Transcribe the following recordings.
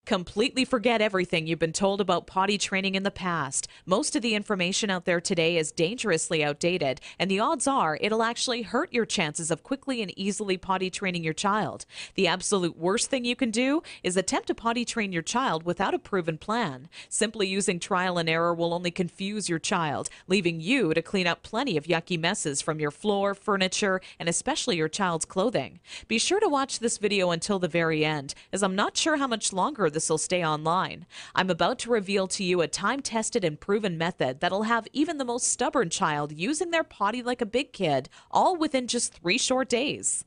Completely forget everything you've been told about potty training in the past. Most of the information out there today is dangerously outdated, and the odds are it'll actually hurt your chances of quickly and easily potty training your child. The absolute worst thing you can do is attempt to potty train your child without a proven plan. Simply using trial and error will only confuse your child, leaving you to clean up plenty of yucky messes from your floor, furniture, and especially your child's clothing. Be sure to watch this video until the very end, as I'm not sure how much longer this will stay online. I'm about to reveal to you a time-tested and proven method that'll have even the most stubborn child using their potty like a big kid, all within just 3 short days.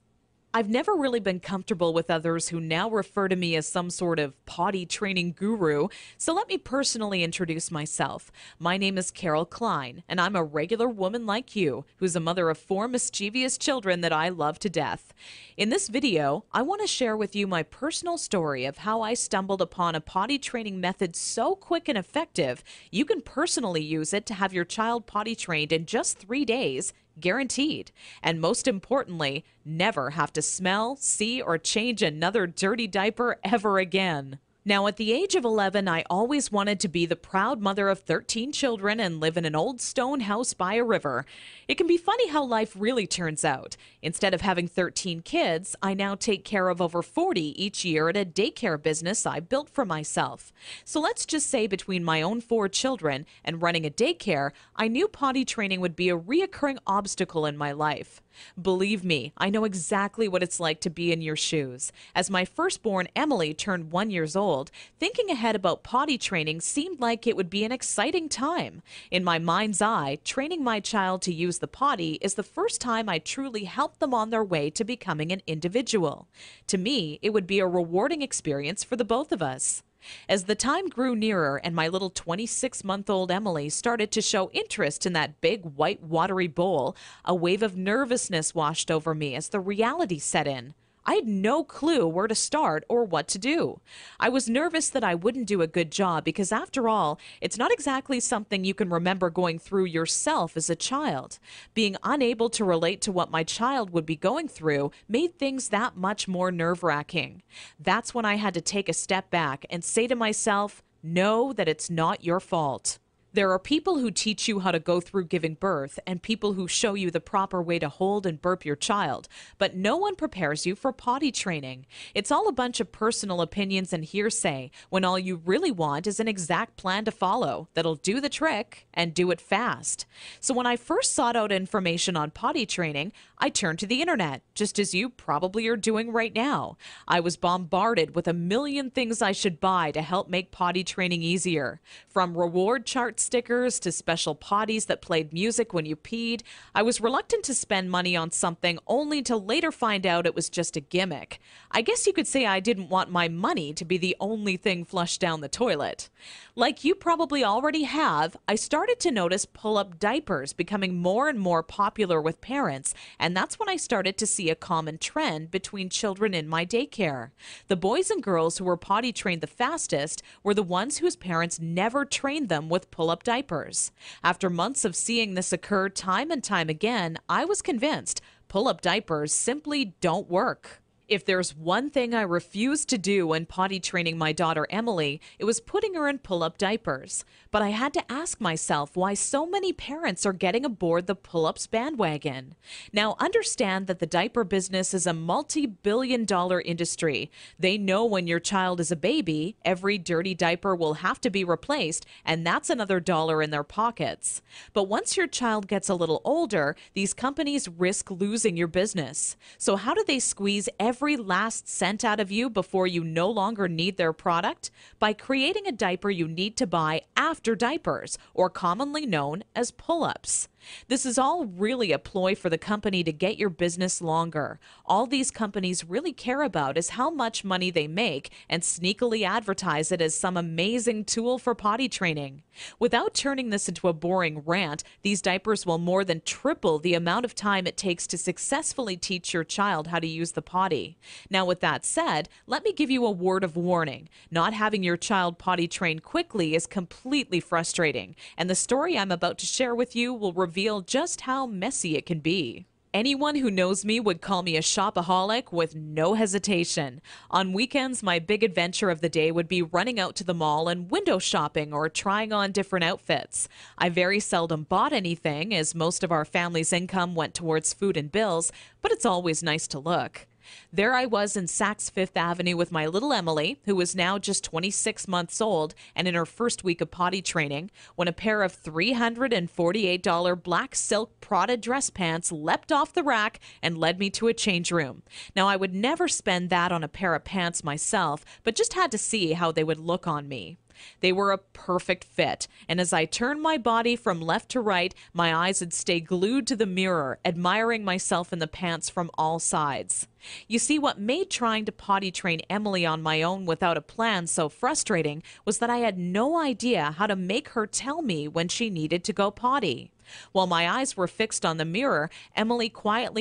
I've never really been comfortable with others who now refer to me as some sort of potty training guru, so let me personally introduce myself. My name is Carol Klein, and I'm a regular woman like you, who's a mother of 4 mischievous children that I love to death. In this video, I want to share with you my personal story of how I stumbled upon a potty training method so quick and effective, you can personally use it to have your child potty trained in just 3 days, guaranteed. And most importantly, never have to smell, see, or change another dirty diaper ever again. Now, at the age of 11, I always wanted to be the proud mother of 13 children and live in an old stone house by a river. It can be funny how life really turns out. Instead of having 13 kids, I now take care of over 40 each year at a daycare business I built for myself. So let's just say between my own 4 children and running a daycare, I knew potty training would be a reoccurring obstacle in my life. Believe me, I know exactly what it's like to be in your shoes. As my firstborn Emily turned 1 year old, thinking ahead about potty training seemed like it would be an exciting time. In my mind's eye, training my child to use the potty is the first time I truly helped them on their way to becoming an individual. To me, it would be a rewarding experience for the both of us. As the time grew nearer and my little 26-month-old Emily started to show interest in that big white watery bowl, a wave of nervousness washed over me as the reality set in. I had no clue where to start or what to do. I was nervous that I wouldn't do a good job because, after all, it's not exactly something you can remember going through yourself as a child. Being unable to relate to what my child would be going through made things that much more nerve-wracking. That's when I had to take a step back and say to myself, know that it's not your fault. There are people who teach you how to go through giving birth and people who show you the proper way to hold and burp your child, but no one prepares you for potty training. It's all a bunch of personal opinions and hearsay when all you really want is an exact plan to follow that'll do the trick and do it fast. So when I first sought out information on potty training, I turned to the internet, just as you probably are doing right now. I was bombarded with a million things I should buy to help make potty training easier. From reward chart stickers to special potties that played music when you peed, I was reluctant to spend money on something only to later find out it was just a gimmick. I guess you could say I didn't want my money to be the only thing flushed down the toilet. Like you probably already have, I started to notice pull-up diapers becoming more and more popular with parents, and that's when I started to see a common trend between children in my daycare. The boys and girls who were potty trained the fastest were the ones whose parents never trained them with pull-up diapers. After months of seeing this occur time and time again, I was convinced pull-up diapers simply don't work. If there's one thing I refused to do when potty training my daughter Emily, it was putting her in pull-up diapers. But I had to ask myself why so many parents are getting aboard the pull-ups bandwagon. Now, understand that the diaper business is a multi-billion-dollar industry. They know when your child is a baby, every dirty diaper will have to be replaced, and that's another dollar in their pockets. But once your child gets a little older, these companies risk losing your business. So how do they squeeze every last cent out of you before you no longer need their product? By creating a diaper you need to buy after diapers, or commonly known as pull-ups. This is all really a ploy for the company to get your business longer. All these companies really care about is how much money they make and sneakily advertise it as some amazing tool for potty training. Without turning this into a boring rant, these diapers will more than triple the amount of time it takes to successfully teach your child how to use the potty. Now, with that said, let me give you a word of warning. Not having your child potty trained quickly is completely frustrating, and the story I'm about to share with you will reveal just how messy it can be. Anyone who knows me would call me a shopaholic with no hesitation. On weekends, my big adventure of the day would be running out to the mall and window shopping or trying on different outfits. I very seldom bought anything, as most of our family's income went towards food and bills, but it's always nice to look. There I was in Saks Fifth Avenue with my little Emily, who was now just 26 months old and in her first week of potty training, when a pair of $348 black silk Prada dress pants leapt off the rack and led me to a change room. Now, I would never spend that on a pair of pants myself, but just had to see how they would look on me. They were a perfect fit, and as I turned my body from left to right, my eyes would stay glued to the mirror, admiring myself in the pants from all sides. You see, what made trying to potty train Emily on my own without a plan so frustrating was that I had no idea how to make her tell me when she needed to go potty. While my eyes were fixed on the mirror, Emily quietly